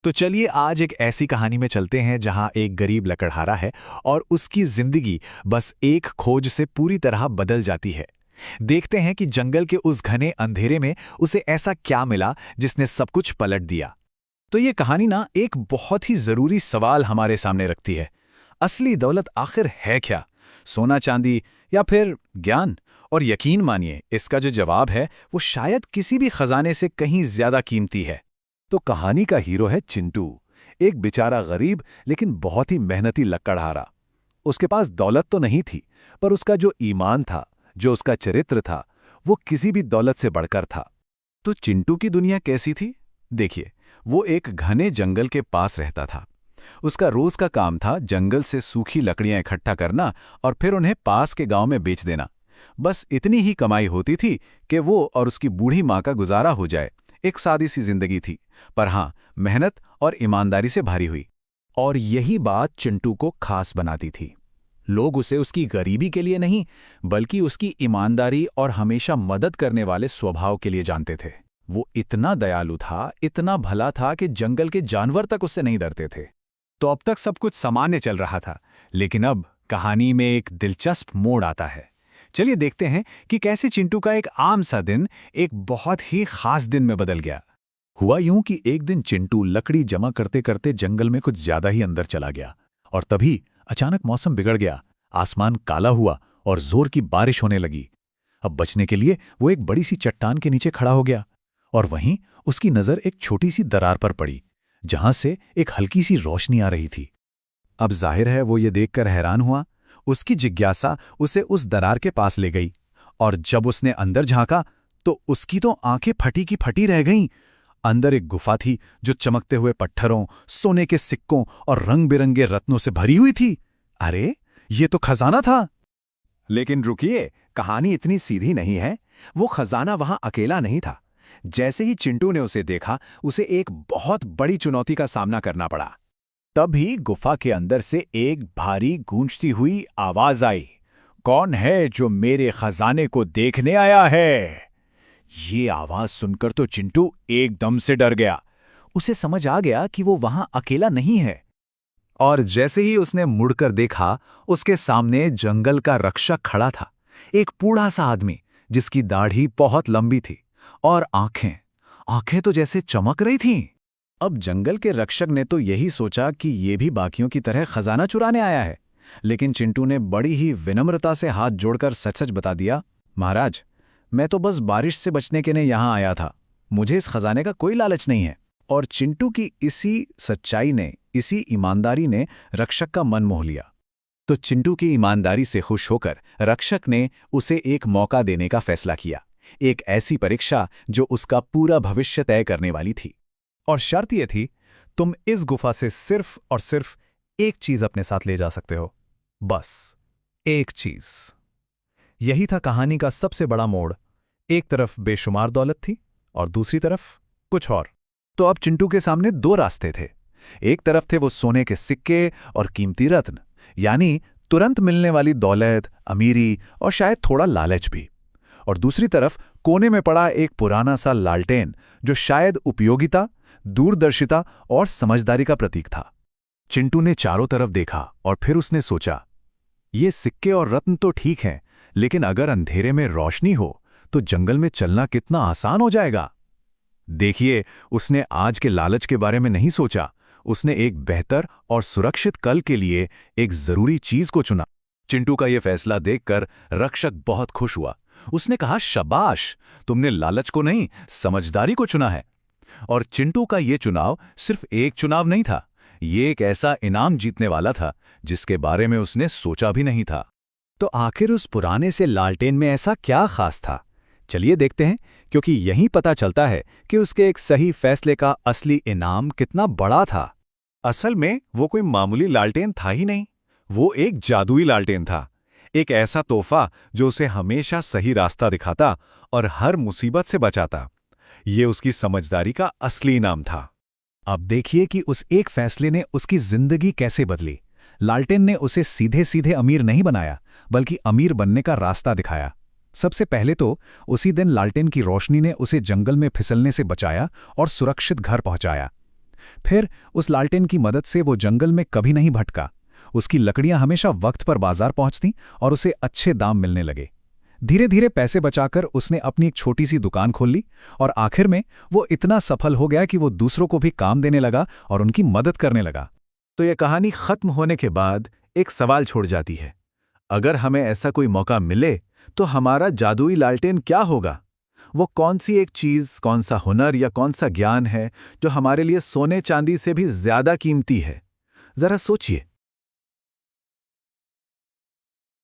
तो चलिए आज एक ऐसी कहानी में चलते हैं जहां एक गरीब लकड़हारा है और उसकी जिंदगी बस एक खोज से पूरी तरह बदल जाती है। देखते हैं कि जंगल के उस घने अंधेरे में उसे ऐसा क्या मिला जिसने सब कुछ पलट दिया। तो ये कहानी ना एक बहुत ही जरूरी सवाल हमारे सामने रखती है। असली दौलत आखिर है क्या? सोना चांदी या फिर ज्ञान? और यकीन मानिए इसका जो जवाब है वो शायद किसी भी खजाने से कहीं ज्यादा कीमती है। तो कहानी का हीरो है चिंटू, एक बेचारा गरीब लेकिन बहुत ही मेहनती लकड़हारा। उसके पास दौलत तो नहीं थी, पर उसका जो ईमान था, जो उसका चरित्र था, वो किसी भी दौलत से बढ़कर था। तो चिंटू की दुनिया कैसी थी? देखिए, वो एक घने जंगल के पास रहता था। उसका रोज का काम था जंगल से सूखी लकड़ियां इकट्ठा करना और फिर उन्हें पास के गांव में बेच देना। बस इतनी ही कमाई होती थी कि वो और उसकी बूढ़ी माँ का गुजारा हो जाए। एक सादी सी जिंदगी थी, पर हाँ, मेहनत और ईमानदारी से भरी हुई। और यही बात चिंटू को खास बनाती थी। लोग उसे उसकी गरीबी के लिए नहीं, बल्कि उसकी ईमानदारी और हमेशा मदद करने वाले स्वभाव के लिए जानते थे। वो इतना दयालु था, इतना भला था कि जंगल के जानवर तक उससे नहीं डरते थे। तो अब तक सब कुछ सामान्य चल रहा था, लेकिन अब कहानी में एक दिलचस्प मोड़ आता है। चलिए देखते हैं कि कैसे चिंटू का एक आम सा दिन एक बहुत ही खास दिन में बदल गया। हुआ यूं कि एक दिन चिंटू लकड़ी जमा करते करते जंगल में कुछ ज्यादा ही अंदर चला गया और तभी अचानक मौसम बिगड़ गया। आसमान काला हुआ और जोर की बारिश होने लगी। अब बचने के लिए वो एक बड़ी सी चट्टान के नीचे खड़ा हो गया और वहीं उसकी नजर एक छोटी सी दरार पर पड़ी, जहां से एक हल्की सी रोशनी आ रही थी। अब जाहिर है वो ये देखकर हैरान हुआ। उसकी जिज्ञासा उसे उस दरार के पास ले गई और जब उसने अंदर झांका तो उसकी तो आंखें फटी की फटी रह गईं। अंदर एक गुफा थी जो चमकते हुए पत्थरों, सोने के सिक्कों और रंग-बिरंगे रत्नों से भरी हुई थी। अरे, ये तो खजाना था। लेकिन रुकिए, कहानी इतनी सीधी नहीं है। वो खजाना वहां अकेला नहीं था। जैसे ही चिंटू ने उसे देखा, उसे एक बहुत बड़ी चुनौती का सामना करना पड़ा। तभी गुफा के अंदर से एक भारी गूंजती हुई आवाज आई। कौन है जो मेरे खजाने को देखने आया है? ये आवाज सुनकर तो चिंटू एकदम से डर गया। उसे समझ आ गया कि वो वहां अकेला नहीं है। और जैसे ही उसने मुड़कर देखा, उसके सामने जंगल का रक्षक खड़ा था। एक बूढ़ा सा आदमी जिसकी दाढ़ी बहुत लंबी थी और आंखें आंखें तो जैसे चमक रही थीं। अब जंगल के रक्षक ने तो यही सोचा कि ये भी बाकियों की तरह खजाना चुराने आया है, लेकिन चिंटू ने बड़ी ही विनम्रता से हाथ जोड़कर सच-सच बता दिया, महाराज, मैं तो बस बारिश से बचने के लिए यहाँ आया था। मुझे इस खजाने का कोई लालच नहीं है। और चिंटू की इसी सच्चाई ने, इसी ईमानदारी ने रक्षक का मन मोह लिया। तो चिंटू की ईमानदारी से खुश होकर रक्षक ने उसे एक मौका देने का फैसला किया। एक ऐसी परीक्षा जो उसका पूरा भविष्य तय करने वाली थी। और शर्त यह थी, तुम इस गुफा से सिर्फ और सिर्फ एक चीज अपने साथ ले जा सकते हो। बस एक चीज। यही था कहानी का सबसे बड़ा मोड़। एक तरफ बेशुमार दौलत थी और दूसरी तरफ कुछ और। तो अब चिंटू के सामने दो रास्ते थे। एक तरफ थे वो सोने के सिक्के और कीमती रत्न, यानी तुरंत मिलने वाली दौलत, अमीरी और शायद थोड़ा लालच भी। और दूसरी तरफ कोने में पड़ा एक पुराना सा लालटेन जो शायद उपयोगिता, दूरदर्शिता और समझदारी का प्रतीक था। चिंटू ने चारों तरफ देखा और फिर उसने सोचा, ये सिक्के और रत्न तो ठीक हैं, लेकिन अगर अंधेरे में रोशनी हो तो जंगल में चलना कितना आसान हो जाएगा। देखिए, उसने आज के लालच के बारे में नहीं सोचा। उसने एक बेहतर और सुरक्षित कल के लिए एक जरूरी चीज को चुना। चिंटू का यह फैसला देखकर रक्षक बहुत खुश हुआ। उसने कहा, शाबाश, तुमने लालच को नहीं, समझदारी को चुना है। और चिंटू का यह चुनाव सिर्फ एक चुनाव नहीं था, ये एक ऐसा इनाम जीतने वाला था जिसके बारे में उसने सोचा भी नहीं था। तो आखिर उस पुराने से लालटेन में ऐसा क्या खास था? चलिए देखते हैं, क्योंकि यहीं पता चलता है कि उसके एक सही फैसले का असली इनाम कितना बड़ा था। असल में वो कोई मामूली लालटेन था ही नहीं, वो एक जादुई लालटेन था। एक ऐसा तोहफा जो उसे हमेशा सही रास्ता दिखाता और हर मुसीबत से बचाता। ये उसकी समझदारी का असली इनाम था। अब देखिए कि उस एक फैसले ने उसकी जिंदगी कैसे बदली। लालटेन ने उसे सीधे सीधे अमीर नहीं बनाया, बल्कि अमीर बनने का रास्ता दिखाया। सबसे पहले तो उसी दिन लालटेन की रोशनी ने उसे जंगल में फिसलने से बचाया और सुरक्षित घर पहुंचाया। फिर उस लालटेन की मदद से वो जंगल में कभी नहीं भटका। उसकी लकड़ियां हमेशा वक्त पर बाजार पहुंचतीं और उसे अच्छे दाम मिलने लगे। धीरे धीरे पैसे बचाकर उसने अपनी एक छोटी सी दुकान खोल ली और आखिर में वो इतना सफल हो गया कि वो दूसरों को भी काम देने लगा और उनकी मदद करने लगा। तो यह कहानी खत्म होने के बाद एक सवाल छोड़ जाती है, अगर हमें ऐसा कोई मौका मिले तो हमारा जादुई लालटेन क्या होगा? वो कौन सी एक चीज, कौन सा हुनर या कौन सा ज्ञान है जो हमारे लिए सोने चांदी से भी ज्यादा कीमती है? जरा सोचिए।